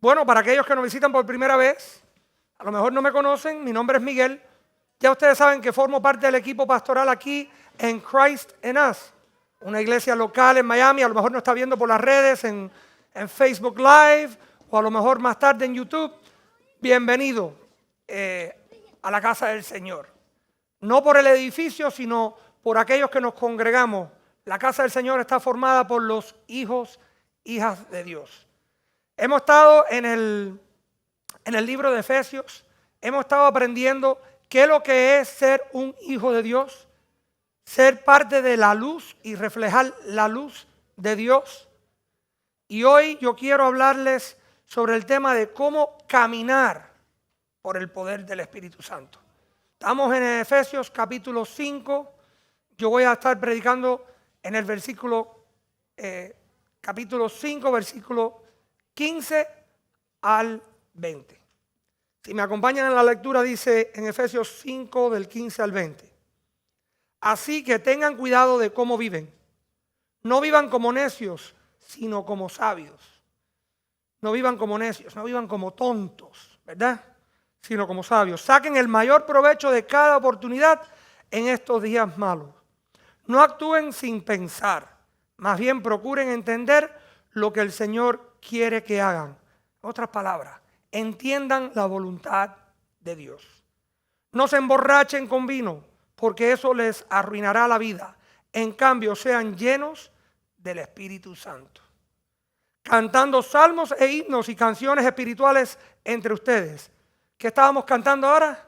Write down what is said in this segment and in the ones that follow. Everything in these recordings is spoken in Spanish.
Bueno, para aquellos que nos visitan por primera vez, a lo mejor no me conocen, mi nombre es Miguel. Ya ustedes saben que formo parte del equipo pastoral aquí en Christ in Us, una iglesia local en Miami. A lo mejor nos está viendo por las redes, en Facebook Live, o a lo mejor más tarde en YouTube. Bienvenido a la casa del Señor. No por el edificio, sino por aquellos que nos congregamos. La casa del Señor está formada por los hijos, hijas de Dios. Hemos estado en el libro de Efesios, hemos estado aprendiendo qué es lo que es ser un hijo de Dios, ser parte de la luz y reflejar la luz de Dios. Y hoy yo quiero hablarles sobre el tema de cómo caminar por el poder del Espíritu Santo. Estamos en Efesios capítulo 5, yo voy a estar predicando en el capítulo 5, versículo 15 al 20. Si me acompañan en la lectura, dice en Efesios 5 del 15 al 20. Así que tengan cuidado de cómo viven. No vivan como necios, sino como sabios. No vivan como necios, no vivan como tontos, ¿verdad? Sino como sabios. Saquen el mayor provecho de cada oportunidad en estos días malos. No actúen sin pensar, más bien procuren entender lo que el Señor quiere que hagan. En otras palabras, entiendan la voluntad de Dios. No se emborrachen con vino, porque eso les arruinará la vida. En cambio, sean llenos del Espíritu Santo, cantando salmos e himnos y canciones espirituales entre ustedes. ¿Qué estábamos cantando ahora?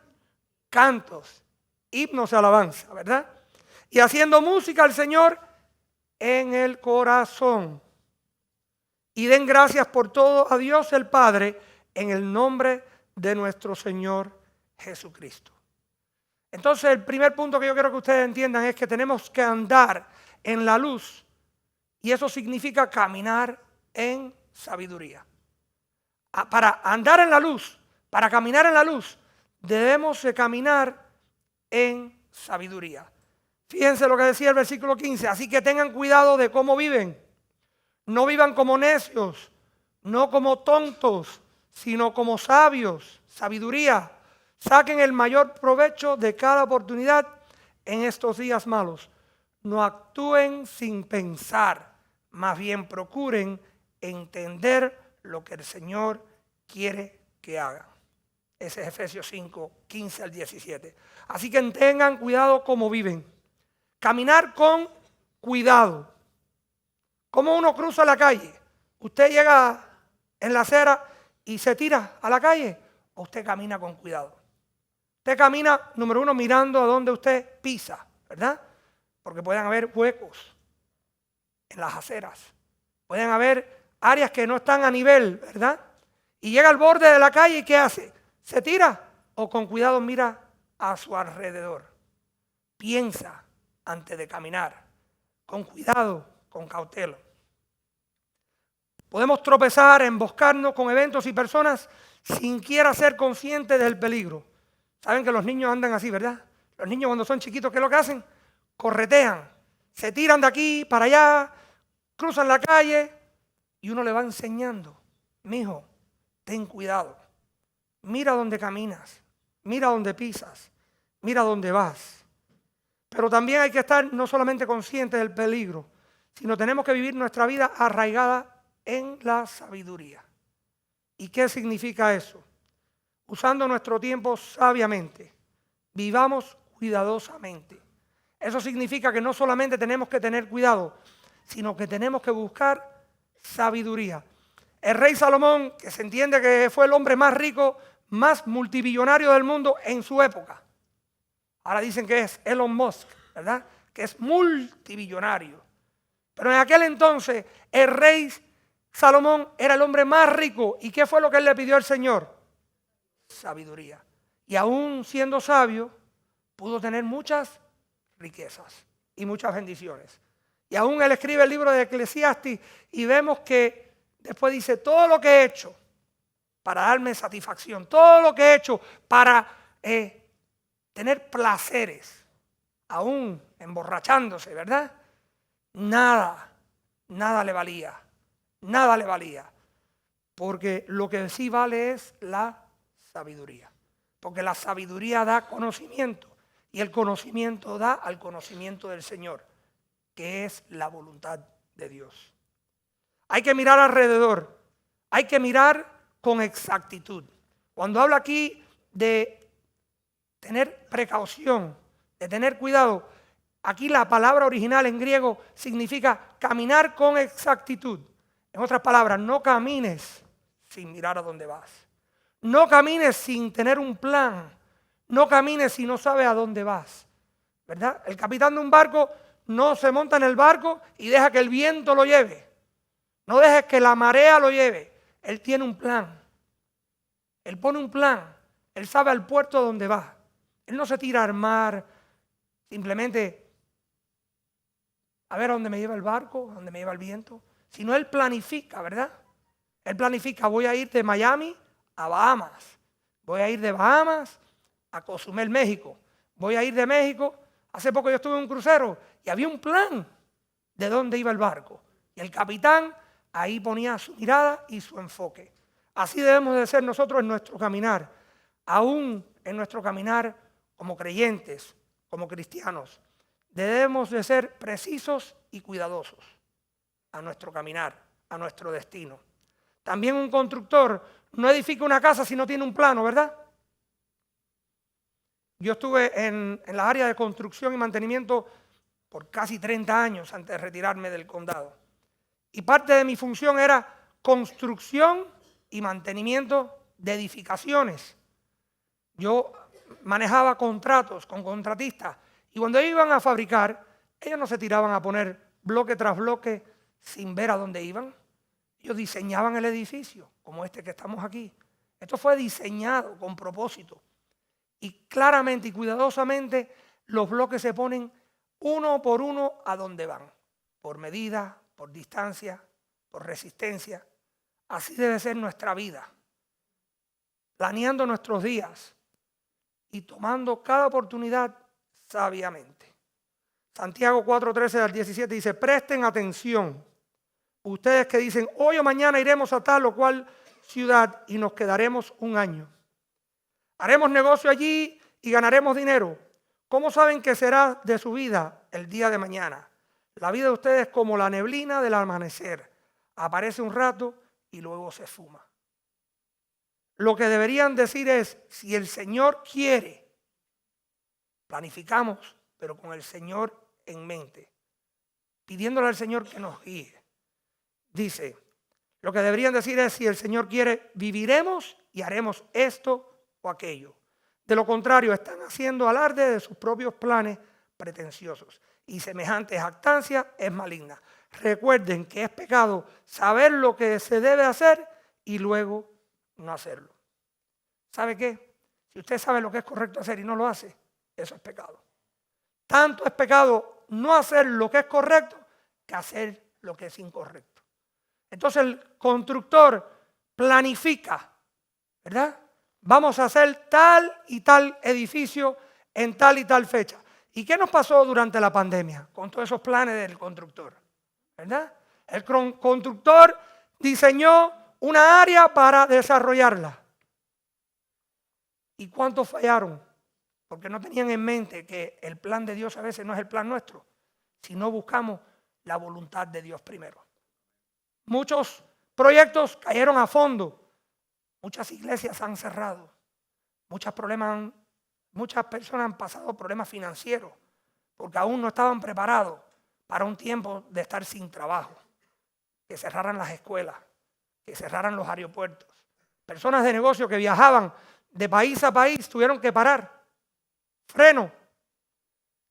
Cantos, himnos de alabanza, ¿verdad? Y haciendo música al Señor en el corazón. Y den gracias por todo a Dios el Padre en el nombre de nuestro Señor Jesucristo. Entonces el primer punto que yo quiero que ustedes entiendan es que tenemos que andar en la luz, y eso significa caminar en sabiduría. Para andar en la luz, para caminar en la luz, debemos de caminar en sabiduría. Fíjense lo que decía el versículo 15. Así que tengan cuidado de cómo viven. No vivan como necios, no como tontos, sino como sabios. Sabiduría. Saquen el mayor provecho de cada oportunidad en estos días malos. No actúen sin pensar, más bien procuren entender lo que el Señor quiere que hagan. Ese es Efesios 5, 15 al 17. Así que tengan cuidado cómo viven. Caminar con cuidado. ¿Cómo uno cruza la calle? ¿Usted llega en la acera y se tira a la calle? ¿O usted camina con cuidado? Usted camina, número uno, mirando a dónde usted pisa, ¿verdad? Porque pueden haber huecos en las aceras. Pueden haber áreas que no están a nivel, ¿verdad? Y llega al borde de la calle y ¿qué hace? ¿Se tira? ¿O con cuidado mira a su alrededor? Piensa antes de caminar, con cuidado, con cautela. Podemos tropezar, emboscarnos con eventos y personas sin quiera ser conscientes del peligro. Saben que los niños andan así, ¿verdad? Los niños cuando son chiquitos, ¿qué es lo que hacen? Corretean, se tiran de aquí para allá, cruzan la calle y uno le va enseñando. Mijo, ten cuidado. Mira dónde caminas, mira dónde pisas, mira dónde vas. Pero también hay que estar no solamente conscientes del peligro, sino tenemos que vivir nuestra vida arraigada en la sabiduría. ¿Y qué significa eso? Usando nuestro tiempo sabiamente, vivamos cuidadosamente. Eso significa que no solamente tenemos que tener cuidado, sino que tenemos que buscar sabiduría. El rey Salomón, que se entiende que fue el hombre más rico, más multimillonario del mundo en su época. Ahora dicen que es Elon Musk, ¿verdad? Que es multimillonario. Pero en aquel entonces el rey Salomón era el hombre más rico. ¿Y qué fue lo que él le pidió al Señor? Sabiduría. Y aún siendo sabio, pudo tener muchas riquezas y muchas bendiciones. Y aún él escribe el libro de Eclesiastés y vemos que después dice, todo lo que he hecho para darme satisfacción, todo lo que he hecho para tener placeres, aún emborrachándose, ¿verdad? Nada le valía, porque lo que sí vale es la sabiduría. Porque la sabiduría da conocimiento y el conocimiento da al conocimiento del Señor, que es la voluntad de Dios. Hay que mirar alrededor, hay que mirar con exactitud. Cuando habla aquí de tener precaución, de tener cuidado, aquí la palabra original en griego significa caminar con exactitud. En otras palabras, no camines sin mirar a dónde vas. No camines sin tener un plan. No camines si no sabes a dónde vas. ¿Verdad? El capitán de un barco no se monta en el barco y deja que el viento lo lleve. No dejes que la marea lo lleve. Él tiene un plan. Él pone un plan. Él sabe al puerto a dónde va. Él no se tira al mar simplemente a ver a dónde me lleva el barco, a dónde me lleva el viento. Sino él planifica, ¿verdad? Él planifica, voy a ir de Miami a Bahamas. Voy a ir de Bahamas a Cozumel, México. Voy a ir de México. Hace poco yo estuve en un crucero y había un plan de dónde iba el barco. Y el capitán ahí ponía su mirada y su enfoque. Así debemos de ser nosotros en nuestro caminar. Aún en nuestro caminar como creyentes, como cristianos. Debemos de ser precisos y cuidadosos a nuestro caminar, a nuestro destino. También un constructor no edifica una casa si no tiene un plano, ¿verdad? Yo estuve en la área de construcción y mantenimiento por casi 30 años antes de retirarme del condado. Y parte de mi función era construcción y mantenimiento de edificaciones. Yo manejaba contratos con contratistas y cuando ellos iban a fabricar, ellos no se tiraban a poner bloque tras bloque sin ver a dónde iban. Ellos diseñaban el edificio, como este que estamos aquí. Esto fue diseñado con propósito. Y claramente y cuidadosamente los bloques se ponen uno por uno a donde van. Por medida, por distancia, por resistencia. Así debe ser nuestra vida. Planeando nuestros días y tomando cada oportunidad sabiamente. Santiago 4:13 al 17 dice, presten atención. Ustedes que dicen, hoy o mañana iremos a tal o cual ciudad y nos quedaremos un año. Haremos negocio allí y ganaremos dinero. ¿Cómo saben que será de su vida el día de mañana? La vida de ustedes es como la neblina del amanecer. Aparece un rato y luego se esfuma. Lo que deberían decir es, si el Señor quiere, planificamos, pero con el Señor en mente, pidiéndole al Señor que nos guíe. Dice, lo que deberían decir es, si el Señor quiere, viviremos y haremos esto o aquello. De lo contrario, están haciendo alarde de sus propios planes pretenciosos. Y semejante jactancia es maligna. Recuerden que es pecado saber lo que se debe hacer y luego no hacerlo. ¿Sabe qué? Si usted sabe lo que es correcto hacer y no lo hace, eso es pecado. Tanto es pecado no hacer lo que es correcto que hacer lo que es incorrecto. Entonces el constructor planifica, ¿verdad? Vamos a hacer tal y tal edificio en tal y tal fecha. ¿Y qué nos pasó durante la pandemia con todos esos planes del constructor? ¿Verdad? El constructor diseñó una área para desarrollarla. ¿Y cuántos fallaron? Porque no tenían en mente que el plan de Dios a veces no es el plan nuestro, si no buscamos la voluntad de Dios primero. Muchos proyectos cayeron a fondo. Muchas iglesias han cerrado. Muchas personas han pasado problemas financieros porque aún no estaban preparados para un tiempo de estar sin trabajo. Que cerraran las escuelas, que cerraran los aeropuertos. Personas de negocio que viajaban de país a país tuvieron que parar. Freno.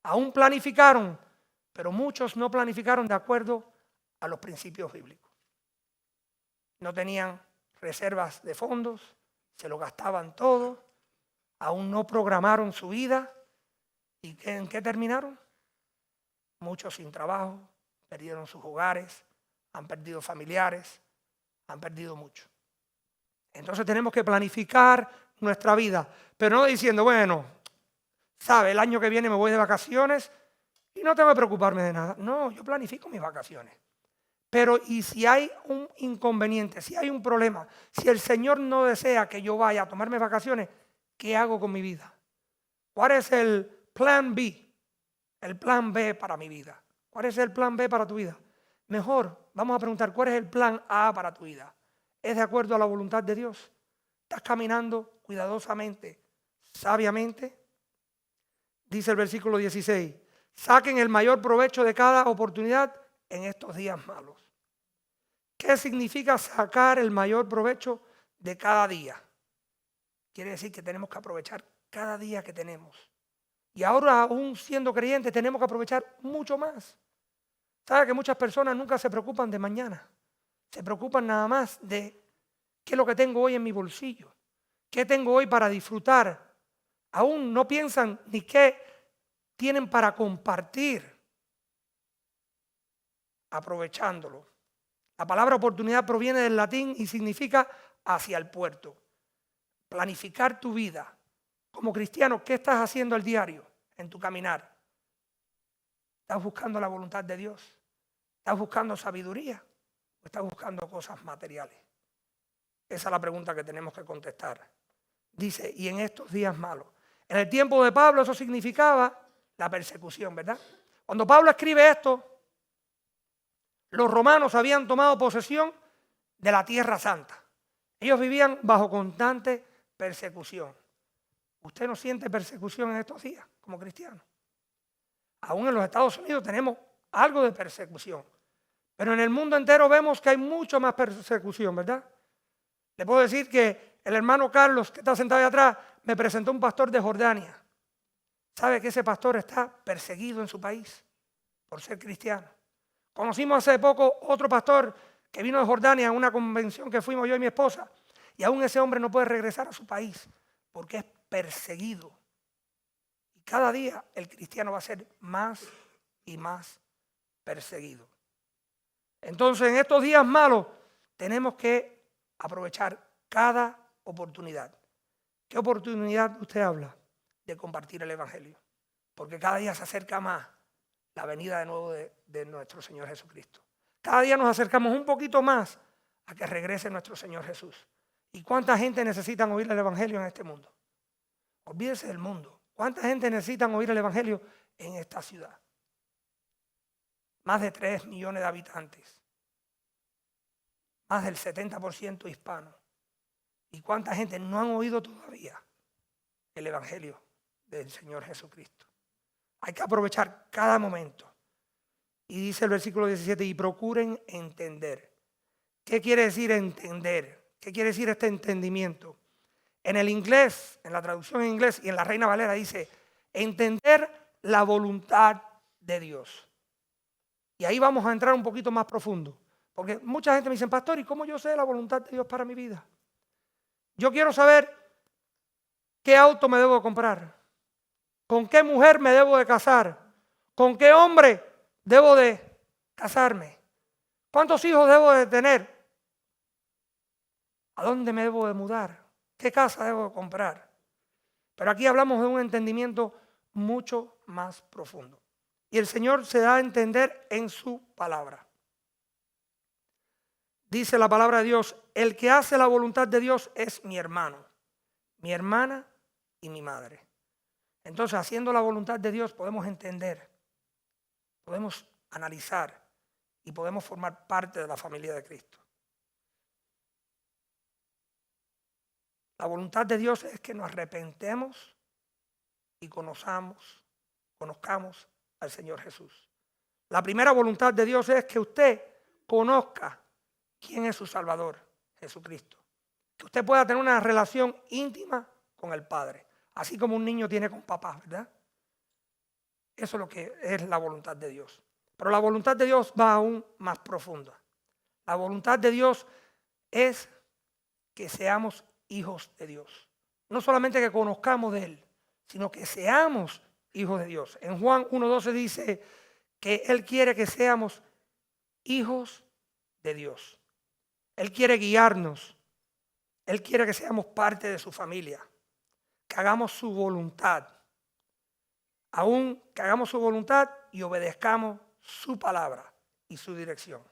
Aún planificaron, pero muchos no planificaron de acuerdo a los principios bíblicos. No tenían reservas de fondos, se lo gastaban todo, aún no programaron su vida. ¿Y en qué terminaron? Muchos sin trabajo, perdieron sus hogares, han perdido familiares, han perdido mucho. Entonces tenemos que planificar nuestra vida, pero no diciendo, bueno, sabe, el año que viene me voy de vacaciones y no tengo que preocuparme de nada. No, yo planifico mis vacaciones, Pero ¿y si hay un inconveniente, si hay un problema, si el Señor no desea que yo vaya a tomarme vacaciones, qué hago con mi vida? ¿Cuál es el plan B? El plan B para mi vida. ¿Cuál es el plan B para tu vida? Mejor, vamos a preguntar, ¿cuál es el plan A para tu vida? ¿Es de acuerdo a la voluntad de Dios? ¿Estás caminando cuidadosamente, sabiamente? Dice el versículo 16, saquen el mayor provecho de cada oportunidad en estos días malos. ¿Qué significa sacar el mayor provecho de cada día? Quiere decir que tenemos que aprovechar cada día que tenemos. Y ahora, aún siendo creyentes, tenemos que aprovechar mucho más. ¿Sabe que muchas personas nunca se preocupan de mañana? Se preocupan nada más de qué es lo que tengo hoy en mi bolsillo, qué tengo hoy para disfrutar. Aún no piensan ni qué tienen para compartir, aprovechándolo. La palabra oportunidad proviene del latín y significa hacia el puerto. Planificar tu vida. Como cristiano, ¿qué estás haciendo al diario en tu caminar? ¿Estás buscando la voluntad de Dios? ¿Estás buscando sabiduría o estás buscando cosas materiales? Esa es la pregunta que tenemos que contestar. Dice, y en estos días malos. En el tiempo de Pablo eso significaba la persecución, ¿verdad? Cuando Pablo escribe esto, los romanos habían tomado posesión de la Tierra Santa. Ellos vivían bajo constante persecución. ¿Usted no siente persecución en estos días como cristiano? Aún en los Estados Unidos tenemos algo de persecución, pero en el mundo entero vemos que hay mucho más persecución, ¿verdad? Le puedo decir que el hermano Carlos, que está sentado ahí atrás, me presentó un pastor de Jordania. ¿Sabe que ese pastor está perseguido en su país por ser cristiano? Conocimos hace poco otro pastor que vino de Jordania a una convención que fuimos yo y mi esposa, y aún ese hombre no puede regresar a su país porque es perseguido. Y cada día el cristiano va a ser más y más perseguido. Entonces, en estos días malos tenemos que aprovechar cada oportunidad. ¿Qué oportunidad usted habla? De compartir el Evangelio. Porque cada día se acerca más la venida de nuevo de nuestro Señor Jesucristo. Cada día nos acercamos un poquito más a que regrese nuestro Señor Jesús. ¿Y cuánta gente necesita oír el Evangelio en este mundo? Olvídese del mundo. ¿Cuánta gente necesita oír el Evangelio en esta ciudad? Más de 3 millones de habitantes. Más del 70% hispanos. ¿Y cuánta gente no han oído todavía el Evangelio del Señor Jesucristo? Hay que aprovechar cada momento. Y dice el versículo 17, y procuren entender. ¿Qué quiere decir entender? ¿Qué quiere decir este entendimiento? En el inglés, en la traducción en inglés y en la Reina Valera dice, entender la voluntad de Dios. Y ahí vamos a entrar un poquito más profundo. Porque mucha gente me dice, pastor, ¿y cómo yo sé la voluntad de Dios para mi vida? Yo quiero saber qué auto me debo comprar, con qué mujer me debo de casar, con qué hombre debo de casarme, cuántos hijos debo de tener, a dónde me debo de mudar, qué casa debo de comprar. Pero aquí hablamos de un entendimiento mucho más profundo. Y el Señor se da a entender en su palabra. Dice la palabra de Dios, el que hace la voluntad de Dios es mi hermano, mi hermana y mi madre. Entonces, haciendo la voluntad de Dios podemos entender, podemos analizar y podemos formar parte de la familia de Cristo. La voluntad de Dios es que nos arrepentemos y conozcamos al Señor Jesús. La primera voluntad de Dios es que usted conozca quién es su Salvador, Jesucristo. Que usted pueda tener una relación íntima con el Padre, así como un niño tiene con papá, ¿verdad? Eso es lo que es la voluntad de Dios. Pero la voluntad de Dios va aún más profunda. La voluntad de Dios es que seamos hijos de Dios. No solamente que conozcamos de Él, sino que seamos hijos de Dios. En Juan 1:12 dice que Él quiere que seamos hijos de Dios. Él quiere guiarnos. Él quiere que seamos parte de su familia. Que hagamos su voluntad. Aún que hagamos su voluntad y obedezcamos su palabra y su dirección.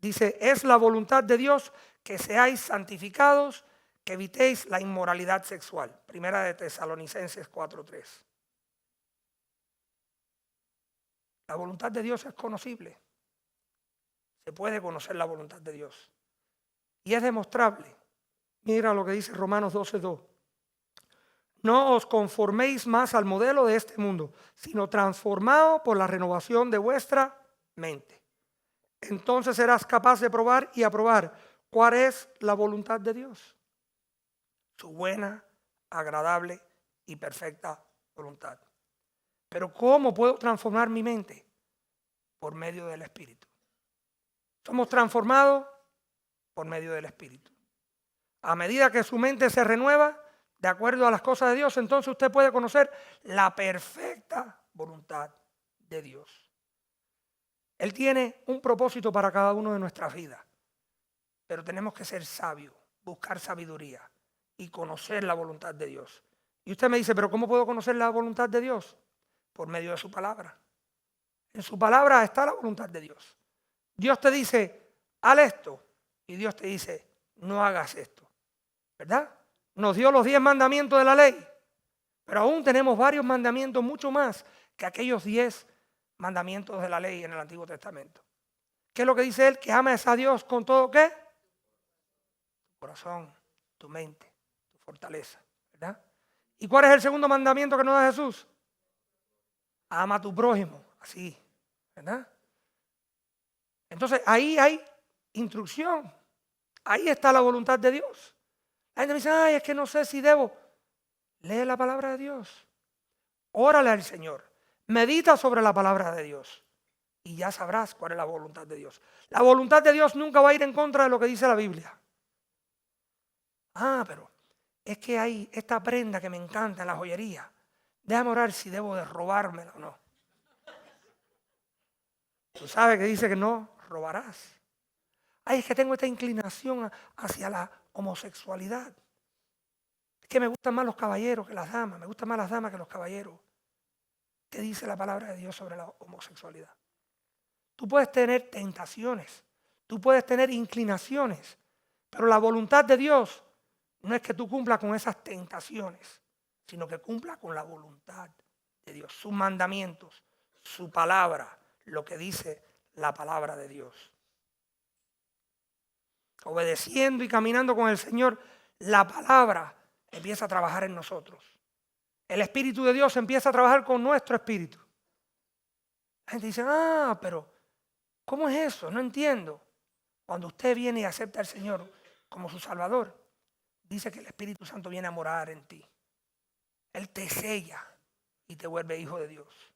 Dice, es la voluntad de Dios que seáis santificados, que evitéis la inmoralidad sexual. Primera de Tesalonicenses 4:3. La voluntad de Dios es conocible. Se puede conocer la voluntad de Dios. Y es demostrable. Mira lo que dice Romanos 12:2. No os conforméis más al modelo de este mundo, sino transformados por la renovación de vuestra mente. Entonces serás capaz de probar y aprobar cuál es la voluntad de Dios. Su buena, agradable y perfecta voluntad. Pero ¿cómo puedo transformar mi mente? Por medio del Espíritu. Somos transformados por medio del Espíritu. A medida que su mente se renueva, de acuerdo a las cosas de Dios, entonces usted puede conocer la perfecta voluntad de Dios. Él tiene un propósito para cada uno de nuestras vidas, pero tenemos que ser sabios, buscar sabiduría y conocer la voluntad de Dios. Y usted me dice, ¿pero cómo puedo conocer la voluntad de Dios? Por medio de su palabra. En su palabra está la voluntad de Dios. Dios te dice, haz esto, y Dios te dice, no hagas esto. ¿Verdad? Nos dio los 10 mandamientos de la ley, pero aún tenemos varios mandamientos, mucho más que aquellos 10 mandamientos de la ley en el Antiguo Testamento. ¿Qué es lo que dice él? Que ames a Dios con todo, ¿qué? Tu corazón, tu mente, tu fortaleza, ¿verdad? ¿Y cuál es el segundo mandamiento que nos da Jesús? Ama a tu prójimo, así, ¿verdad? Entonces ahí hay instrucción, ahí está la voluntad de Dios. La gente me dice, ay, es que no sé si debo. Lee la palabra de Dios, órale al Señor, medita sobre la palabra de Dios y ya sabrás cuál es la voluntad de Dios. La voluntad de Dios nunca va a ir en contra de lo que dice la Biblia. Ah, pero es que hay esta prenda que me encanta en la joyería. Déjame orar si debo de robármela o no. Tú sabes que dice que no robarás. Ay, es que tengo esta inclinación hacia la homosexualidad. Es que me gustan más los caballeros que las damas. Me gustan más las damas que los caballeros. ¿Qué dice la palabra de Dios sobre la homosexualidad? Tú puedes tener tentaciones. Tú puedes tener inclinaciones. Pero la voluntad de Dios no es que tú cumplas con esas tentaciones, sino que cumpla con la voluntad de Dios. Sus mandamientos, su palabra, lo que dice la palabra de Dios. Obedeciendo y caminando con el Señor, la palabra empieza a trabajar en nosotros. El Espíritu de Dios empieza a trabajar con nuestro espíritu. La gente dice, pero ¿cómo es eso? No entiendo. Cuando usted viene y acepta al Señor como su Salvador, dice que el Espíritu Santo viene a morar en ti. Él te sella y te vuelve hijo de Dios.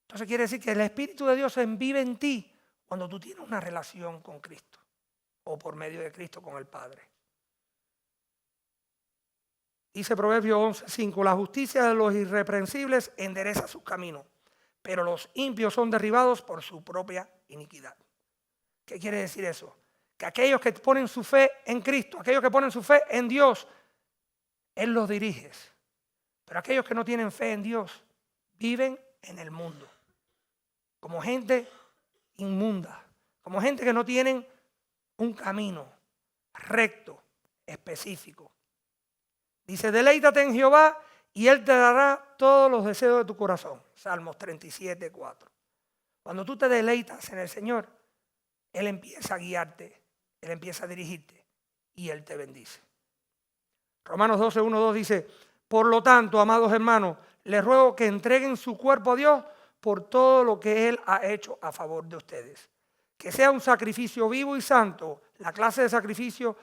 Entonces quiere decir que el Espíritu de Dios vive en ti cuando tú tienes una relación con Cristo o por medio de Cristo con el Padre. Dice Proverbios 11:5, la justicia de los irreprensibles endereza sus caminos, pero los impios son derribados por su propia iniquidad. ¿Qué quiere decir eso? Que aquellos que ponen su fe en Cristo, aquellos que ponen su fe en Dios, Él los dirige. Pero aquellos que no tienen fe en Dios viven en el mundo, como gente inmunda, como gente que no tienen un camino recto, específico. Dice, deleítate en Jehová y Él te dará todos los deseos de tu corazón. Salmos 37:4. Cuando tú te deleitas en el Señor, Él empieza a guiarte, Él empieza a dirigirte y Él te bendice. Romanos 12:1-2 dice, por lo tanto, amados hermanos, les ruego que entreguen su cuerpo a Dios por todo lo que Él ha hecho a favor de ustedes. Que sea un sacrificio vivo y santo, la clase de sacrificio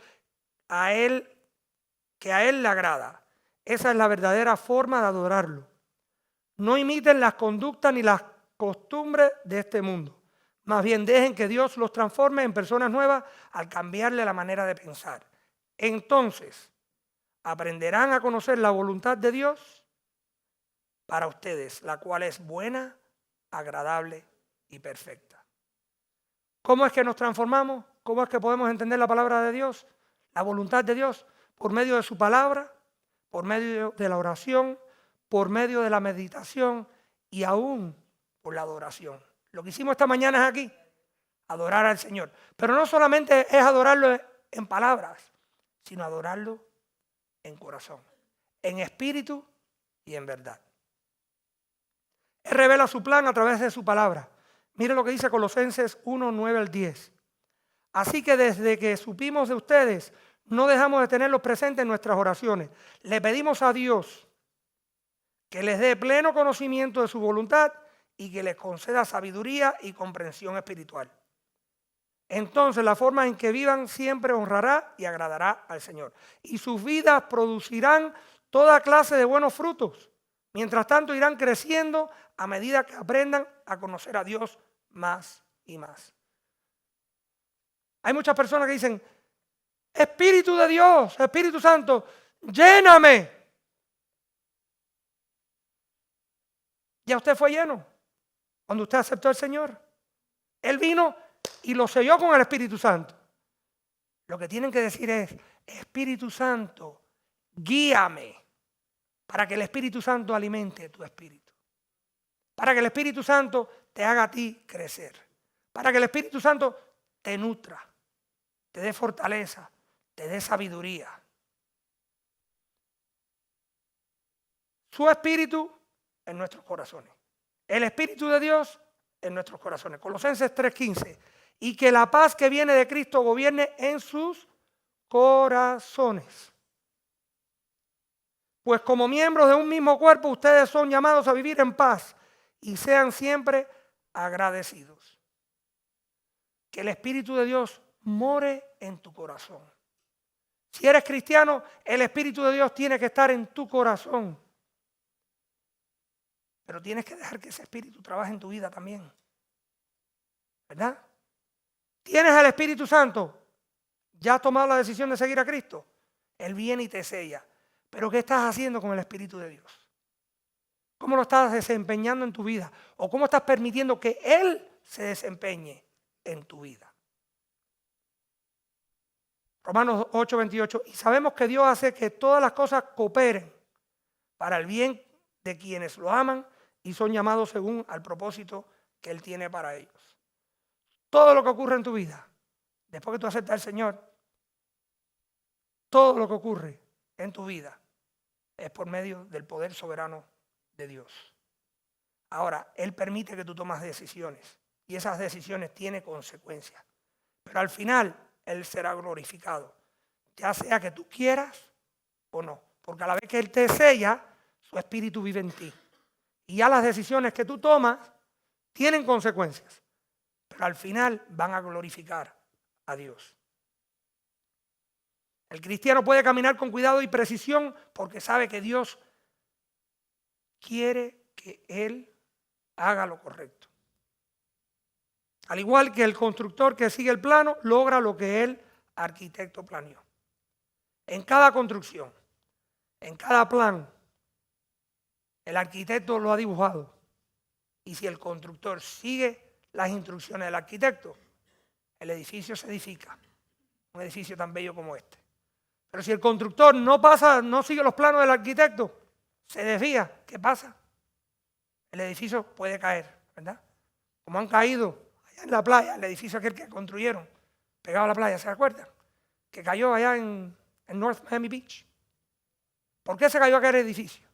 que a Él le agrada. Esa es la verdadera forma de adorarlo. No imiten las conductas ni las costumbres de este mundo. Más bien dejen que Dios los transforme en personas nuevas al cambiarle la manera de pensar. Entonces, aprenderán a conocer la voluntad de Dios para ustedes, la cual es buena, agradable y perfecta. ¿Cómo es que nos transformamos? ¿Cómo es que podemos entender la palabra de Dios? La voluntad de Dios por medio de su palabra, por medio de la oración, por medio de la meditación y aún por la adoración. Lo que hicimos esta mañana es aquí. adorar al Señor. Pero no solamente es adorarlo en palabras, sino adorarlo en corazón, en espíritu y en verdad. Él revela su plan a través de su palabra. Mire lo que dice Colosenses 1, 9 al 10. Así que desde que supimos de ustedes, no dejamos de tenerlos presentes en nuestras oraciones. Le pedimos a Dios que les dé pleno conocimiento de su voluntad y que les conceda sabiduría y comprensión espiritual. Entonces la forma en que vivan siempre honrará y agradará al Señor. Y sus vidas producirán toda clase de buenos frutos. Mientras tanto irán creciendo a medida que aprendan a conocer a Dios más y más. Hay muchas personas que dicen, Espíritu de Dios, Espíritu Santo, lléname. Ya usted fue lleno cuando usted aceptó al Señor. Él vino y lo selló con el Espíritu Santo. Lo que tienen que decir es, Espíritu Santo, guíame para que el Espíritu Santo alimente tu espíritu. Para que el Espíritu Santo te haga a ti crecer. Para que el Espíritu Santo te nutra, te dé fortaleza, te dé sabiduría. Su Espíritu en nuestros corazones. El Espíritu de Dios en nuestros corazones. Colosenses 3:15. Y que la paz que viene de Cristo gobierne en sus corazones. Pues como miembros de un mismo cuerpo, ustedes son llamados a vivir en paz y sean siempre agradecidos. Que el Espíritu de Dios more en tu corazón. Si eres cristiano, el Espíritu de Dios tiene que estar en tu corazón. Pero tienes que dejar que ese Espíritu trabaje en tu vida también. ¿Verdad? ¿Tienes el Espíritu Santo? ¿Ya has tomado la decisión de seguir a Cristo? Él viene y te sella. Pero ¿qué estás haciendo con el Espíritu de Dios? ¿Cómo lo estás desempeñando en tu vida? ¿O cómo estás permitiendo que Él se desempeñe en tu vida? Romanos 8:28. Y sabemos que Dios hace que todas las cosas cooperen para el bien de quienes lo aman y son llamados según al propósito que Él tiene para ellos. Todo lo que ocurre en tu vida, después que tú aceptas al Señor, todo lo que ocurre en tu vida es por medio del poder soberano de Dios. Ahora, Él permite que tú tomes decisiones y esas decisiones tienen consecuencias. Pero al final, Él será glorificado, ya sea que tú quieras o no. Porque a la vez que Él te sella, su Espíritu vive en ti. Y ya las decisiones que tú tomas tienen consecuencias. Pero al final van a glorificar a Dios. El cristiano puede caminar con cuidado y precisión porque sabe que Dios quiere que él haga lo correcto. Al igual que el constructor que sigue el plano, logra lo que el arquitecto planeó. En cada construcción, en cada plan, el arquitecto lo ha dibujado. Y si el constructor sigue las instrucciones del arquitecto, el edificio se edifica. Un edificio tan bello como este. Pero si el constructor no sigue los planos del arquitecto, se desvía, ¿qué pasa? El edificio puede caer, ¿verdad? Como han caído allá en la playa, el edificio aquel que construyeron, pegado a la playa, ¿se acuerdan? Que cayó allá en North Miami Beach. ¿Por qué se cayó aquel edificio?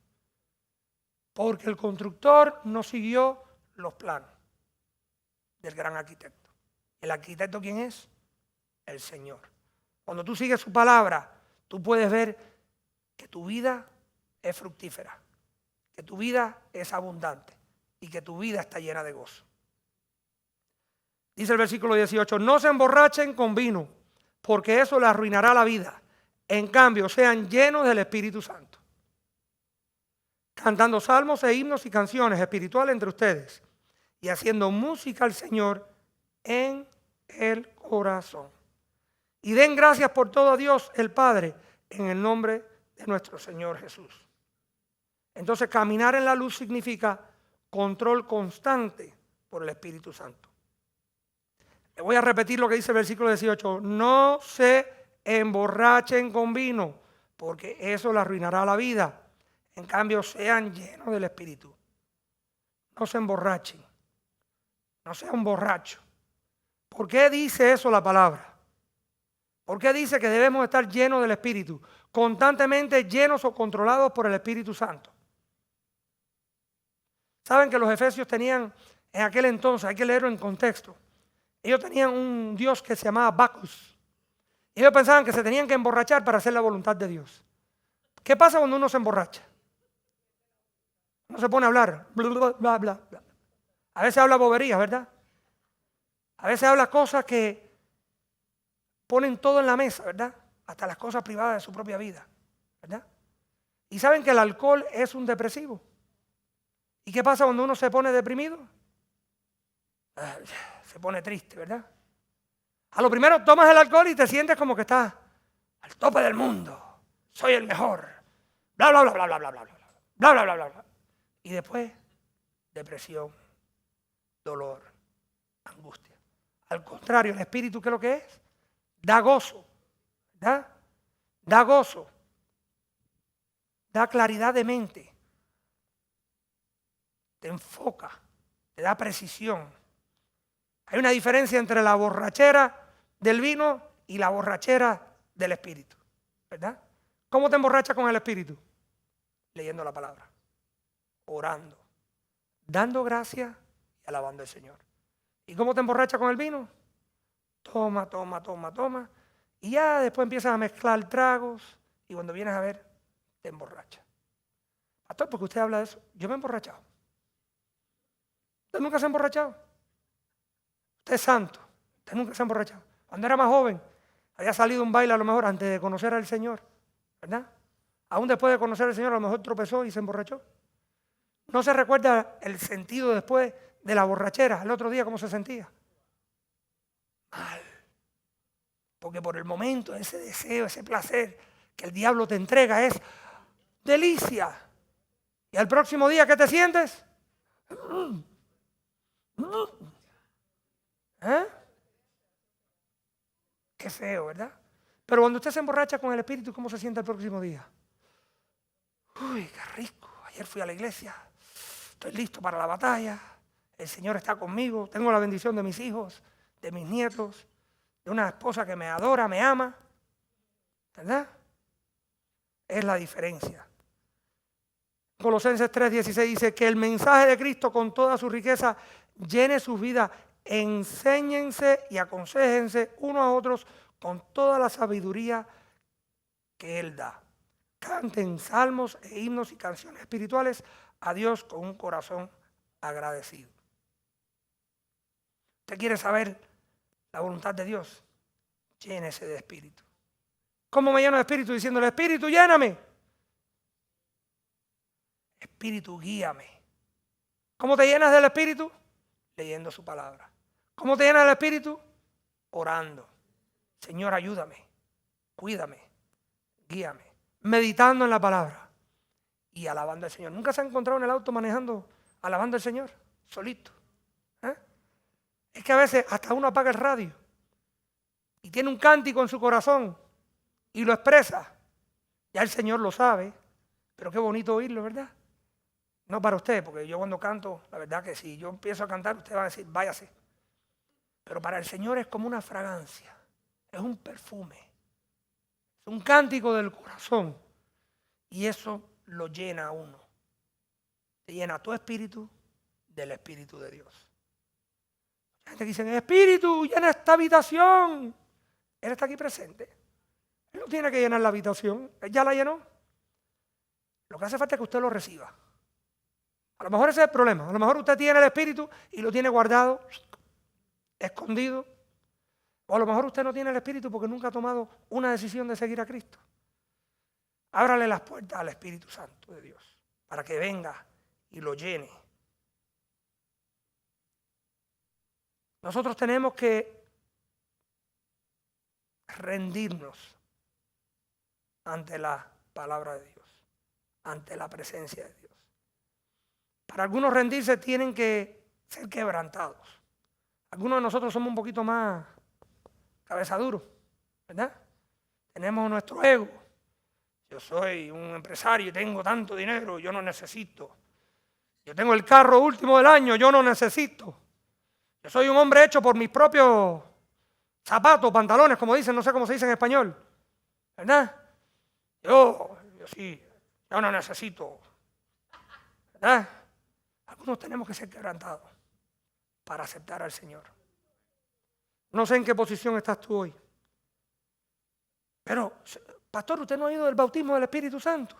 Porque el constructor no siguió los planos del gran arquitecto. ¿El arquitecto quién es? El Señor. Cuando tú sigues su palabra, tú puedes ver que tu vida es fructífera, que tu vida es abundante y que tu vida está llena de gozo. Dice el versículo 18, no se emborrachen con vino, porque eso les arruinará la vida. En cambio, sean llenos del Espíritu Santo, cantando salmos e himnos y canciones espirituales entre ustedes y haciendo música al Señor en el corazón. Y den gracias por todo a Dios el Padre en el nombre de nuestro Señor Jesús. Entonces, caminar en la luz significa control constante por el Espíritu Santo. Le voy a repetir lo que dice el versículo 18. No se emborrachen con vino, porque eso le arruinará la vida. En cambio, sean llenos del Espíritu. No se emborrachen. No sea un borracho. ¿Por qué dice eso la palabra? ¿Por qué dice que debemos estar llenos del Espíritu? Constantemente llenos o controlados por el Espíritu Santo. Saben que los efesios tenían en aquel entonces, hay que leerlo en contexto, ellos tenían un dios que se llamaba Bacchus. Ellos pensaban que se tenían que emborrachar para hacer la voluntad de Dios. ¿Qué pasa cuando uno se emborracha? Uno se pone a hablar, bla, bla, bla, bla, bla. A veces habla boberías, ¿verdad? A veces habla cosas que ponen todo en la mesa, ¿verdad? Hasta las cosas privadas de su propia vida, ¿verdad? Y saben que el alcohol es un depresivo. ¿Y qué pasa cuando uno se pone deprimido? Se pone triste, ¿verdad? A lo primero tomas el alcohol y te sientes como que estás al tope del mundo. Soy el mejor. Bla, bla, bla, bla, bla, bla, bla, bla, bla, bla, bla, bla, bla. Y después, depresión, dolor, angustia. Al contrario, el Espíritu, ¿qué es lo que es? Da gozo, ¿verdad? Da gozo. Da claridad de mente. Te enfoca, te da precisión. Hay una diferencia entre la borrachera del vino y la borrachera del Espíritu, ¿verdad? ¿Cómo te emborrachas con el Espíritu? Leyendo la palabra, orando, dando gracias y alabando al Señor. ¿Y cómo te emborrachas con el vino? Toma, toma, toma, toma. Y ya después empiezas a mezclar tragos y cuando vienes a ver, te emborrachas. Pastor, porque usted habla de eso, yo me he emborrachado. ¿Usted nunca se ha emborrachado? Usted es santo, usted nunca se ha emborrachado. Cuando era más joven, había salido a un baile a lo mejor antes de conocer al Señor, ¿verdad? Aún después de conocer al Señor, a lo mejor tropezó y se emborrachó. No se recuerda el sentido después de la borrachera, el otro día cómo se sentía. Mal. Porque por el momento, ese deseo, ese placer que el diablo te entrega es delicia. Y al próximo día, ¿qué te sientes? ¿Eh? Qué feo, ¿verdad? Pero cuando usted se emborracha con el Espíritu, ¿cómo se siente el próximo día? Uy, qué rico. Ayer fui a la iglesia. Estoy listo para la batalla. El Señor está conmigo. Tengo la bendición de mis hijos, de mis nietos, de una esposa que me adora, me ama. ¿Verdad? Es la diferencia. Colosenses 3:16 dice que el mensaje de Cristo con toda su riqueza llene sus vidas. Enséñense y aconséjense unos a otros con toda la sabiduría que Él da. Canten salmos e himnos y canciones espirituales a Dios con un corazón agradecido. ¿Usted quiere saber la voluntad de Dios? Llénese de espíritu. ¿Cómo me lleno de espíritu? Diciéndole, Espíritu, lléname. Espíritu, guíame. ¿Cómo te llenas del Espíritu? Leyendo su palabra. ¿Cómo te llenas del Espíritu? Orando. Señor, ayúdame, cuídame, guíame. Meditando en la palabra y alabando al Señor. ¿Nunca se ha encontrado en el auto manejando, alabando al Señor? Solito. Es que a veces hasta uno apaga el radio y tiene un cántico en su corazón y lo expresa. Ya el Señor lo sabe, pero qué bonito oírlo, ¿verdad? No para usted, porque yo cuando canto, la verdad que si yo empiezo a cantar, usted va a decir, váyase. Pero para el Señor es como una fragancia, es un perfume, es un cántico del corazón. Y eso lo llena a uno. Te llena tu espíritu del Espíritu de Dios. Hay gente que dice, Espíritu, llena esta habitación. Él está aquí presente. Él no tiene que llenar la habitación, Él ya la llenó. Lo que hace falta es que usted lo reciba. A lo mejor ese es el problema. A lo mejor usted tiene el Espíritu y lo tiene guardado, escondido. O a lo mejor usted no tiene el Espíritu porque nunca ha tomado una decisión de seguir a Cristo. Ábrale las puertas al Espíritu Santo de Dios para que venga y lo llene. Nosotros tenemos que rendirnos ante la palabra de Dios, ante la presencia de Dios. Para algunos rendirse tienen que ser quebrantados. Algunos de nosotros somos un poquito más cabezaduros, ¿verdad? Tenemos nuestro ego. Yo soy un empresario y tengo tanto dinero, yo no necesito. Yo tengo el carro último del año, yo no necesito. Yo soy un hombre hecho por mis propios zapatos, pantalones, como dicen, no sé cómo se dice en español, ¿verdad? Yo sí, yo no necesito, ¿verdad? Algunos tenemos que ser quebrantados para aceptar al Señor. No sé en qué posición estás tú hoy. Pero, pastor, ¿usted no ha ido del bautismo del Espíritu Santo?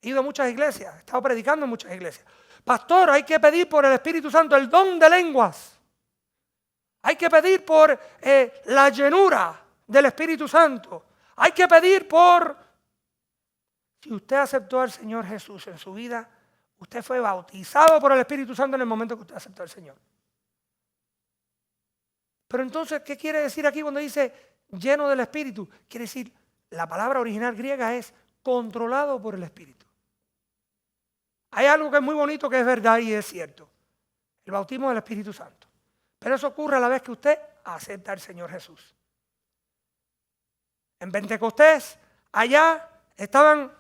He ido a muchas iglesias, he estado predicando en muchas iglesias. Pastor, hay que pedir por el Espíritu Santo el don de lenguas. Hay que pedir por la llenura del Espíritu Santo. Hay que pedir por... Si usted aceptó al Señor Jesús en su vida, usted fue bautizado por el Espíritu Santo en el momento que usted aceptó al Señor. Pero entonces, ¿qué quiere decir aquí cuando dice lleno del Espíritu? Quiere decir, la palabra original griega es controlado por el Espíritu. Hay algo que es muy bonito, que es verdad y es cierto. El bautismo del Espíritu Santo. Pero eso ocurre a la vez que usted acepta al Señor Jesús. En Pentecostés, allá estaban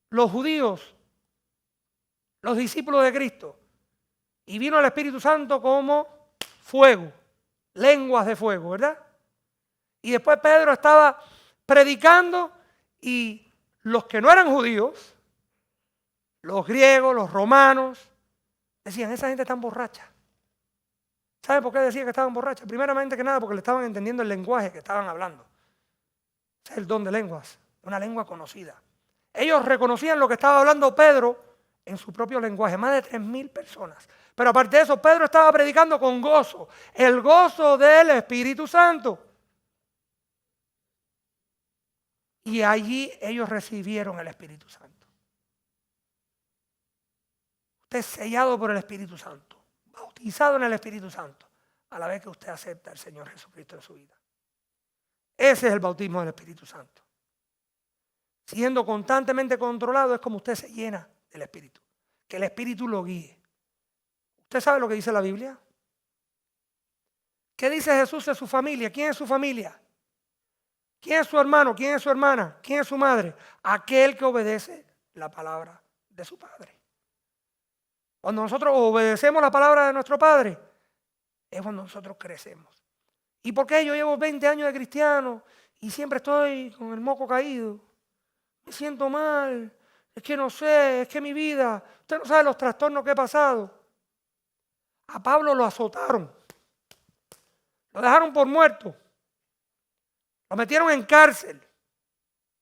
los judíos, los discípulos de Cristo. Y vino el Espíritu Santo como fuego, lenguas de fuego, ¿verdad? Y después Pedro estaba predicando y los que no eran judíos, los griegos, los romanos, decían, esa gente está borracha. ¿Saben por qué decían que estaban borrachas? Primeramente que nada porque le estaban entendiendo el lenguaje que estaban hablando. Ese es el don de lenguas, una lengua conocida. Ellos reconocían lo que estaba hablando Pedro en su propio lenguaje, más de 3,000 personas. Pero aparte de eso, Pedro estaba predicando con gozo, el gozo del Espíritu Santo. Y allí ellos recibieron el Espíritu Santo. Usted es sellado por el Espíritu Santo, bautizado en el Espíritu Santo, a la vez que usted acepta al Señor Jesucristo en su vida. Ese es el bautismo del Espíritu Santo. Siendo constantemente controlado es como usted se llena del Espíritu. Que el Espíritu lo guíe. ¿Usted sabe lo que dice la Biblia? ¿Qué dice Jesús de su familia? ¿Quién es su familia? ¿Quién es su hermano? ¿Quién es su hermana? ¿Quién es su madre? Aquel que obedece la palabra de su Padre. Cuando nosotros obedecemos la palabra de nuestro Padre, es cuando nosotros crecemos. ¿Y por qué yo llevo 20 años de cristiano y siempre estoy con el moco caído? Me siento mal, es que no sé, es que mi vida, usted no sabe los trastornos que he pasado. A Pablo lo azotaron, lo dejaron por muerto, lo metieron en cárcel.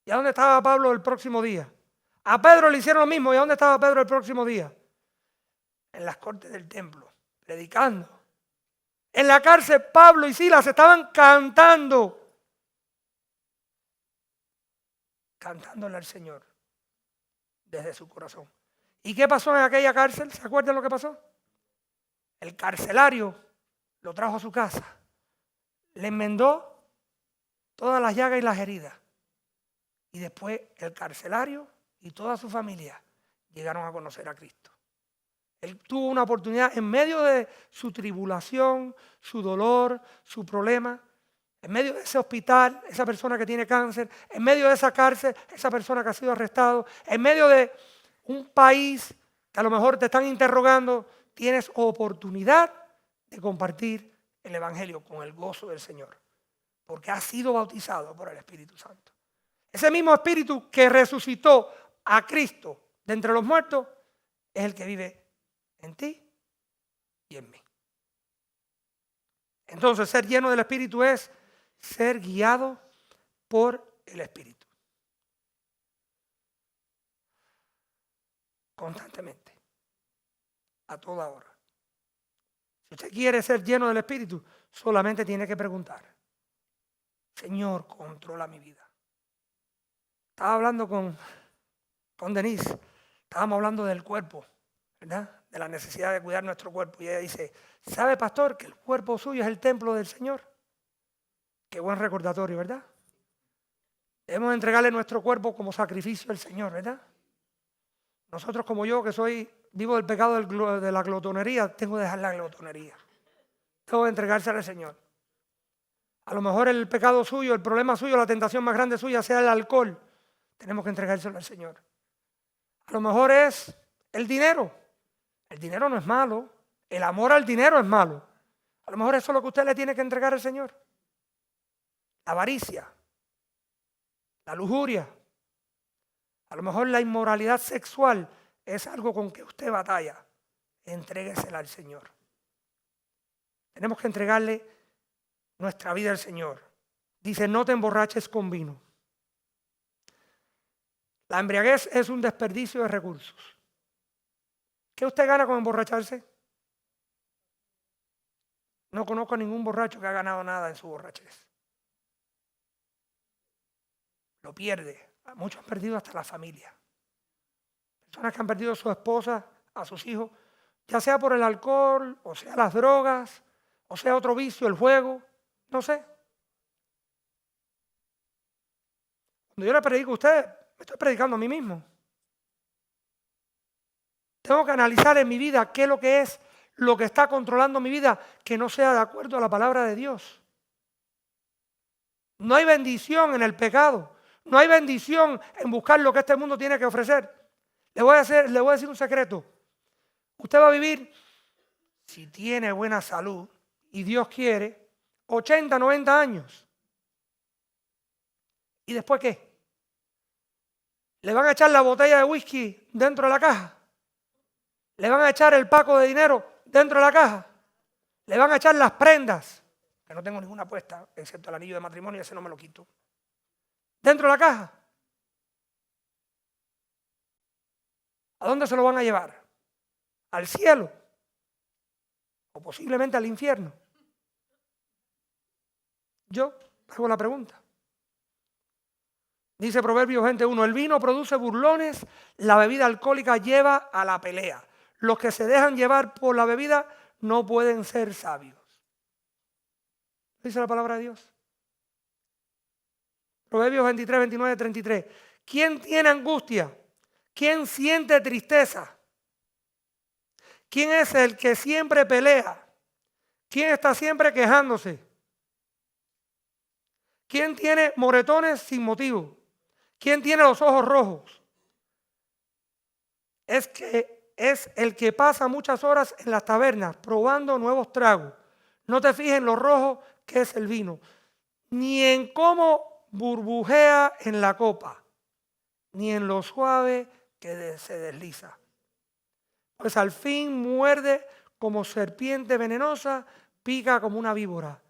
¿Y a dónde estaba Pablo el próximo día? A Pedro le hicieron lo mismo. ¿Y a dónde estaba Pedro el próximo día? En las cortes del templo, predicando. En la cárcel Pablo y Silas estaban cantándole al Señor desde su corazón. ¿Y qué pasó en aquella cárcel? ¿Se acuerdan lo que pasó? El carcelario lo trajo a su casa, le enmendó todas las llagas y las heridas. Y después el carcelario y toda su familia llegaron a conocer a Cristo. Él tuvo una oportunidad en medio de su tribulación, su dolor, su problema, en medio de ese hospital, esa persona que tiene cáncer, en medio de esa cárcel, esa persona que ha sido arrestado, en medio de un país que a lo mejor te están interrogando, tienes oportunidad de compartir el Evangelio con el gozo del Señor, porque has sido bautizado por el Espíritu Santo. Ese mismo Espíritu que resucitó a Cristo de entre los muertos es el que vive en ti y en mí. Entonces, ser lleno del Espíritu es ser guiado por el Espíritu. Constantemente. A toda hora. Si usted quiere ser lleno del Espíritu, solamente tiene que preguntar: Señor, controla mi vida. Estaba hablando con Denise, estábamos hablando del cuerpo, ¿verdad? De la necesidad de cuidar nuestro cuerpo. Y ella dice: ¿sabe, pastor, que el cuerpo suyo es el templo del Señor? Qué buen recordatorio, ¿verdad? Debemos entregarle nuestro cuerpo como sacrificio al Señor, ¿verdad? Nosotros, como yo, que vivo del pecado de la glotonería, tengo que dejar la glotonería. Tengo que entregársela al Señor. A lo mejor el pecado suyo, el problema suyo, la tentación más grande suya sea el alcohol. Tenemos que entregárselo al Señor. A lo mejor es el dinero. El dinero no es malo. El amor al dinero es malo. A lo mejor eso es lo que usted le tiene que entregar al Señor. La avaricia, la lujuria, a lo mejor la inmoralidad sexual es algo con que usted batalla. Entréguesela al Señor. Tenemos que entregarle nuestra vida al Señor. Dice, no te emborraches con vino. La embriaguez es un desperdicio de recursos. ¿Qué usted gana con emborracharse? No conozco a ningún borracho que ha ganado nada en su borrachez. Lo pierde. Muchos han perdido hasta la familia. Personas que han perdido a su esposa, a sus hijos, ya sea por el alcohol, o sea las drogas, o sea otro vicio, el juego, no sé. Cuando yo le predico a usted, me estoy predicando a mí mismo. Tengo que analizar en mi vida qué es lo que está controlando mi vida, que no sea de acuerdo a la palabra de Dios. No hay bendición en el pecado. No hay bendición en buscar lo que este mundo tiene que ofrecer. Le voy a decir un secreto. Usted va a vivir, si tiene buena salud y Dios quiere, 80, 90 años. ¿Y después qué? ¿Le van a echar la botella de whisky dentro de la caja? ¿Le van a echar el paco de dinero dentro de la caja? ¿Le van a echar las prendas? Que no tengo ninguna puesta, excepto el anillo de matrimonio, ese no me lo quito. ¿Dentro de la caja? ¿A dónde se lo van a llevar? ¿Al cielo? ¿O posiblemente al infierno? Yo hago la pregunta. Dice Proverbios 21, el vino produce burlones, la bebida alcohólica lleva a la pelea. Los que se dejan llevar por la bebida no pueden ser sabios. Dice la palabra de Dios. Proverbios 23, 29, 33. ¿Quién tiene angustia? ¿Quién siente tristeza? ¿Quién es el que siempre pelea? ¿Quién está siempre quejándose? ¿Quién tiene moretones sin motivo? ¿Quién tiene los ojos rojos? Es el que pasa muchas horas en las tabernas probando nuevos tragos. No te fijes en lo rojo que es el vino, ni en cómo burbujea en la copa, ni en lo suave que se desliza. Pues al fin muerde como serpiente venenosa, pica como una víbora.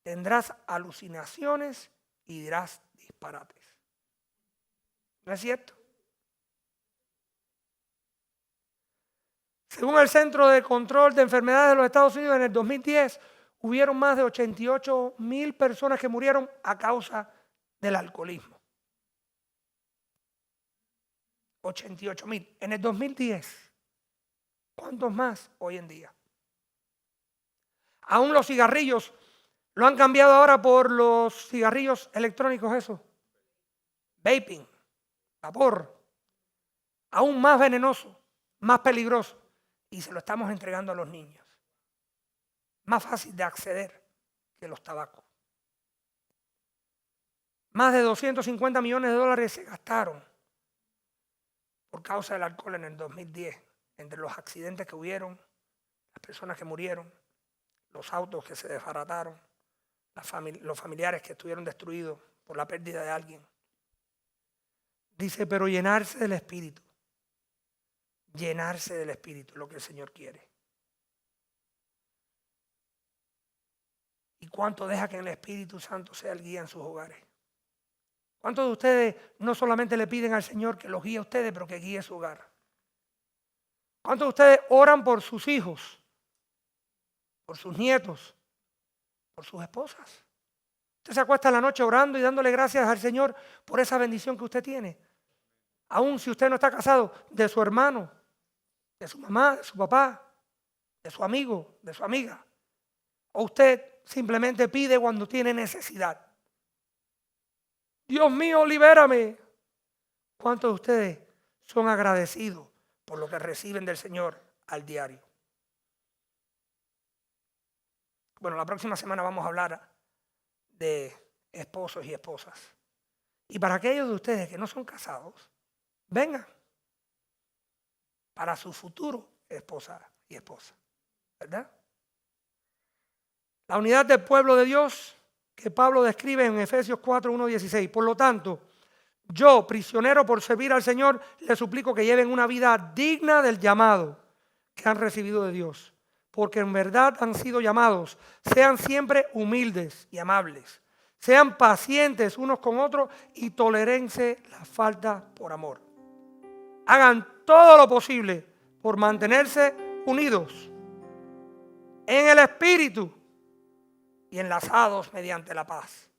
Tendrás alucinaciones y dirás disparates. ¿No es cierto? Según el Centro de Control de Enfermedades de los Estados Unidos, en el 2010 hubieron más de 88,000 personas que murieron a causa del alcoholismo. 88,000. En el 2010. ¿Cuántos más hoy en día? Aún los cigarrillos lo han cambiado ahora por los cigarrillos electrónicos, eso. Vaping, vapor. Aún más venenoso, más peligroso. Y se lo estamos entregando a los niños. Más fácil de acceder que los tabacos. Más de 250 millones de dólares se gastaron por causa del alcohol en el 2010, entre los accidentes que hubieron, las personas que murieron, los autos que se desbarataron, los familiares que estuvieron destruidos por la pérdida de alguien. Dice, pero llenarse del Espíritu. Llenarse del Espíritu es lo que el Señor quiere. ¿Y cuánto deja que el Espíritu Santo sea el guía en sus hogares? ¿Cuántos de ustedes no solamente le piden al Señor que los guíe a ustedes, pero que guíe su hogar? ¿Cuántos de ustedes oran por sus hijos, por sus nietos, por sus esposas? Usted se acuesta en la noche orando y dándole gracias al Señor por esa bendición que usted tiene. Aún si usted no está casado, de su hermano, de su mamá, de su papá, de su amigo, de su amiga. O usted simplemente pide cuando tiene necesidad. Dios mío, libérame. ¿Cuántos de ustedes son agradecidos por lo que reciben del Señor al diario? Bueno, la próxima semana vamos a hablar de esposos y esposas. Y para aquellos de ustedes que no son casados, vengan para su futuro esposa y esposa. ¿verdad? La unidad del pueblo de Dios que Pablo describe en Efesios 4, 1, 16. Por lo tanto, yo, prisionero por servir al Señor, les suplico que lleven una vida digna del llamado que han recibido de Dios, porque en verdad han sido llamados. Sean siempre humildes y amables, sean pacientes unos con otros y tolérense la falta por amor. Hagan todo lo posible por mantenerse unidos en el Espíritu y enlazados mediante la paz.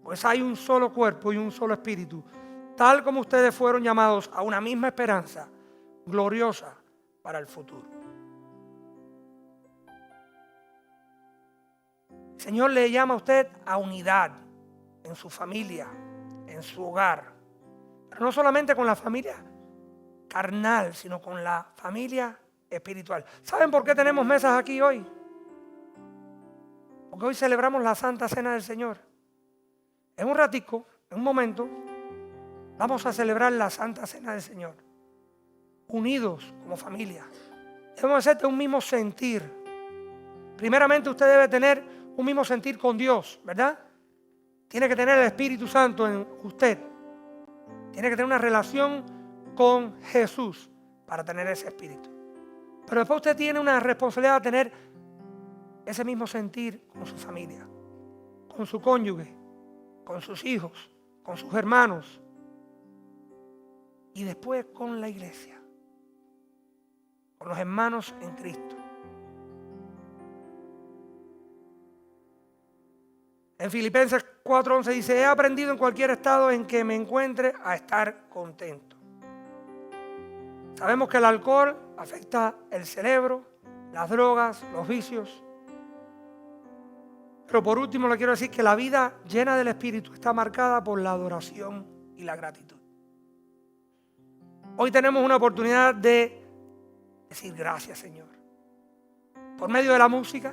Pues hay un solo cuerpo y un solo espíritu, tal como ustedes fueron llamados a una misma esperanza gloriosa para el futuro. El Señor le llama a usted a unidad en su familia, en su hogar, pero no solamente con la familia carnal, sino con la familia espiritual. ¿Saben por qué tenemos mesas aquí hoy? Porque hoy celebramos la Santa Cena del Señor. En un ratico, en un momento, vamos a celebrar la Santa Cena del Señor, unidos como familia. Debemos ser de un mismo sentir. Primeramente usted debe tener un mismo sentir con Dios, ¿verdad? Tiene que tener el Espíritu Santo en usted. Tiene que tener una relación con Jesús para tener ese espíritu. Pero después usted tiene una responsabilidad de tener ese mismo sentir con su familia, con su cónyuge, con sus hijos, con sus hermanos y después con la iglesia, con los hermanos en Cristo. En Filipenses 4:11 dice: he aprendido en cualquier estado en que me encuentre a estar contento. Sabemos que el alcohol afecta el cerebro, las drogas, los vicios. Pero por último le quiero decir que la vida llena del Espíritu está marcada por la adoración y la gratitud. Hoy tenemos una oportunidad de decir gracias, Señor, por medio de la música,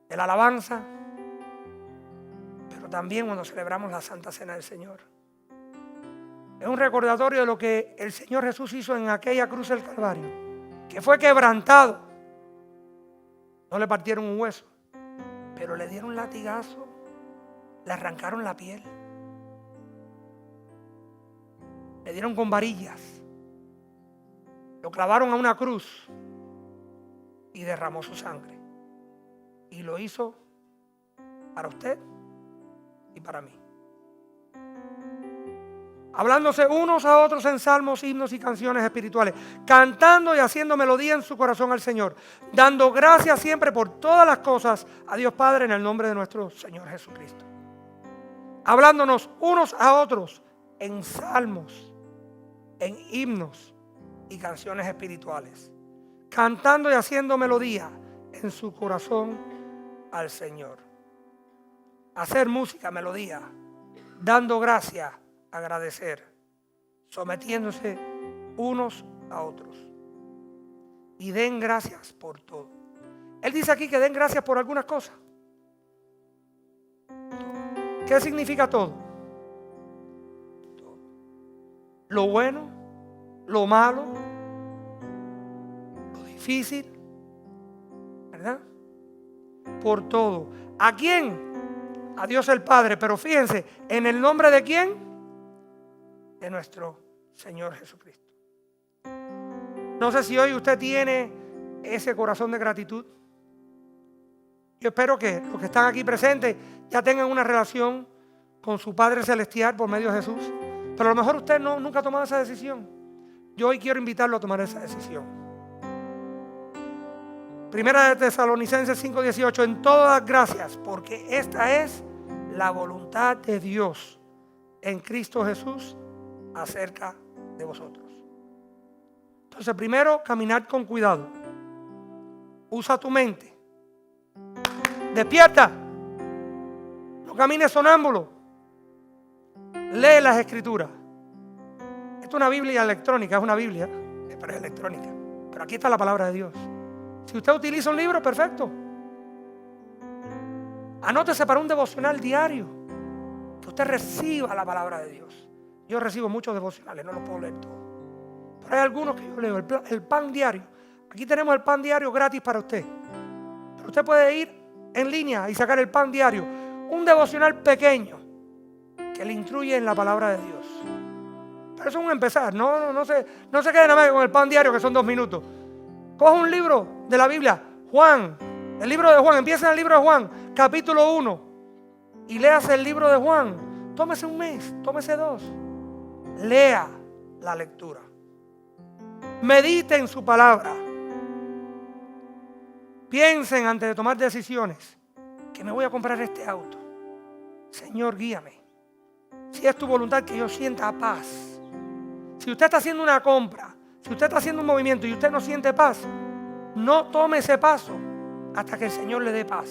de la alabanza, pero también cuando celebramos la Santa Cena del Señor. Es un recordatorio de lo que el Señor Jesús hizo en aquella cruz del Calvario, que fue quebrantado. No le partieron un hueso, pero le dieron un latigazo, le arrancaron la piel, le dieron con varillas, lo clavaron a una cruz y derramó su sangre. Y lo hizo para usted y para mí. Hablándose unos a otros en salmos, himnos y canciones espirituales, cantando y haciendo melodía en su corazón al Señor, dando gracias siempre por todas las cosas a Dios Padre en el nombre de nuestro Señor Jesucristo. Hablándonos unos a otros en salmos, en himnos y canciones espirituales, cantando y haciendo melodía en su corazón al Señor. Hacer música, melodía, dando gracias, agradecer, sometiéndose unos a otros. Y den gracias por todo. Él dice aquí que den gracias por algunas cosas. ¿Qué significa todo? Todo. Lo bueno, lo malo, lo difícil, ¿verdad? Por todo. ¿A quién? A Dios el Padre. Pero fíjense, ¿en el nombre de quién? De nuestro Señor Jesucristo. No sé si hoy usted tiene ese corazón de gratitud. Yo espero que los que están aquí presentes ya tengan una relación con su Padre Celestial por medio de Jesús. Pero a lo mejor usted nunca ha tomado esa decisión. Yo hoy quiero invitarlo a tomar esa decisión. Primera de Tesalonicenses 5:18: en todas gracias, porque esta es la voluntad de Dios en Cristo Jesús acerca de vosotros. Entonces, primero, caminar con cuidado. Usa tu mente. Despierta. No camines sonámbulo. Lee las Escrituras. Esto es una Biblia electrónica, es una Biblia, pero es electrónica. Pero aquí está la palabra de Dios. Si usted utiliza un libro, perfecto. Anótese para un devocional diario, que usted reciba la palabra de Dios. Yo recibo muchos devocionales, no los puedo leer todos. Pero hay algunos que yo leo, el pan diario. Aquí tenemos el pan diario gratis para usted. Pero usted puede ir en línea y sacar el pan diario. Un devocional pequeño que le instruye en la palabra de Dios. Pero eso es un empezar. No se quede nada más con el pan diario, que son 2 minutos. Coja un libro de la Biblia, Juan, el libro de Juan. Empieza en el libro de Juan, capítulo 1. Y léase el libro de Juan. Tómese un mes, tómese 2. Lea la lectura. Medite en su palabra. Piensen antes de tomar decisiones que me voy a comprar este auto. Señor, guíame. Si es tu voluntad, que yo sienta paz. Si usted está haciendo una compra, si usted está haciendo un movimiento y usted no siente paz, no tome ese paso hasta que el Señor le dé paz.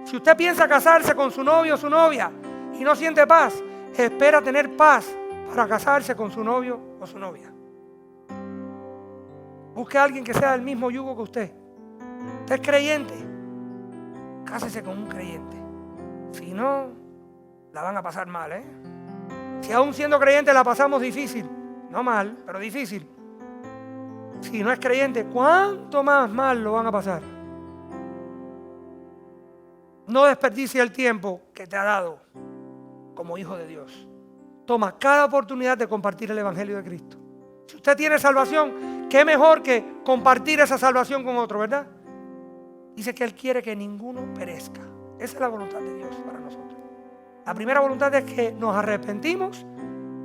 Si usted piensa casarse con su novio o su novia y no siente paz, espera tener paz para casarse con su novio o su novia. Busque a alguien que sea del mismo yugo que usted. Usted es creyente, cásese con un creyente. Si no, la van a pasar mal, ¿eh? Si aún siendo creyente la pasamos difícil, no mal, pero difícil. Si no es creyente, ¿cuánto más mal lo van a pasar? No desperdicie el tiempo que te ha dado como hijo de Dios. Toma cada oportunidad de compartir el Evangelio de Cristo. Si usted tiene salvación, qué mejor que compartir esa salvación con otro, ¿verdad? Dice que Él quiere que ninguno perezca. Esa es la voluntad de Dios para nosotros. La primera voluntad es que nos arrepentimos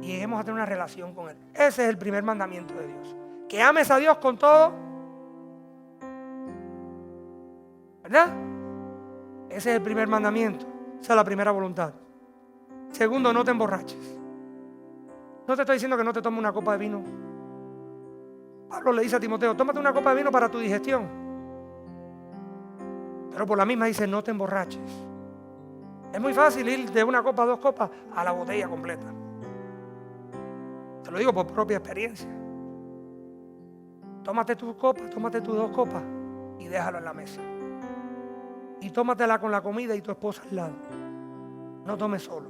y lleguemos a tener una relación con Él. Ese es el primer mandamiento de Dios. Que ames a Dios con todo, ¿verdad? Ese es el primer mandamiento. Esa es la primera voluntad. Segundo, no te emborraches. No te estoy diciendo que no te tomes una copa de vino. Pablo le dice a Timoteo, tómate una copa de vino para tu digestión. Pero por la misma dice, no te emborraches. Es muy fácil ir de una copa a 2 copas a la botella completa. Te lo digo por propia experiencia. Tómate tu copa, tómate tus 2 copas y déjalo en la mesa. Y tómatela con la comida y tu esposa al lado. No tomes solo.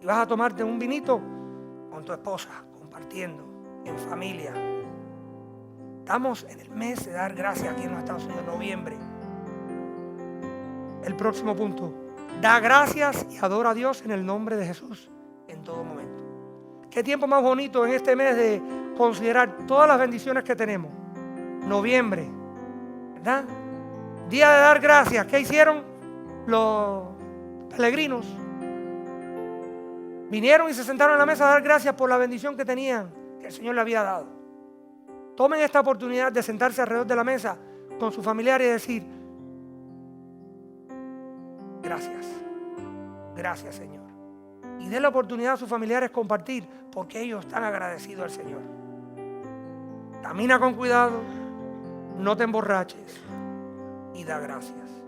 Si vas a tomarte un vinito, con tu esposa, compartiendo, en familia. Estamos en el mes de dar gracias aquí en los Estados Unidos, noviembre. El próximo punto, da gracias y adora a Dios en el nombre de Jesús en todo momento. Qué tiempo más bonito en este mes de considerar todas las bendiciones que tenemos. Noviembre, ¿verdad? Día de dar gracias. ¿Qué hicieron los peregrinos? Vinieron y se sentaron en la mesa a dar gracias por la bendición que tenían, que el Señor le había dado. Tomen esta oportunidad de sentarse alrededor de la mesa con su familiar y decir, gracias, gracias Señor. Y den la oportunidad a sus familiares compartir porque ellos están agradecidos al Señor. Camina con cuidado, no te emborraches y da gracias.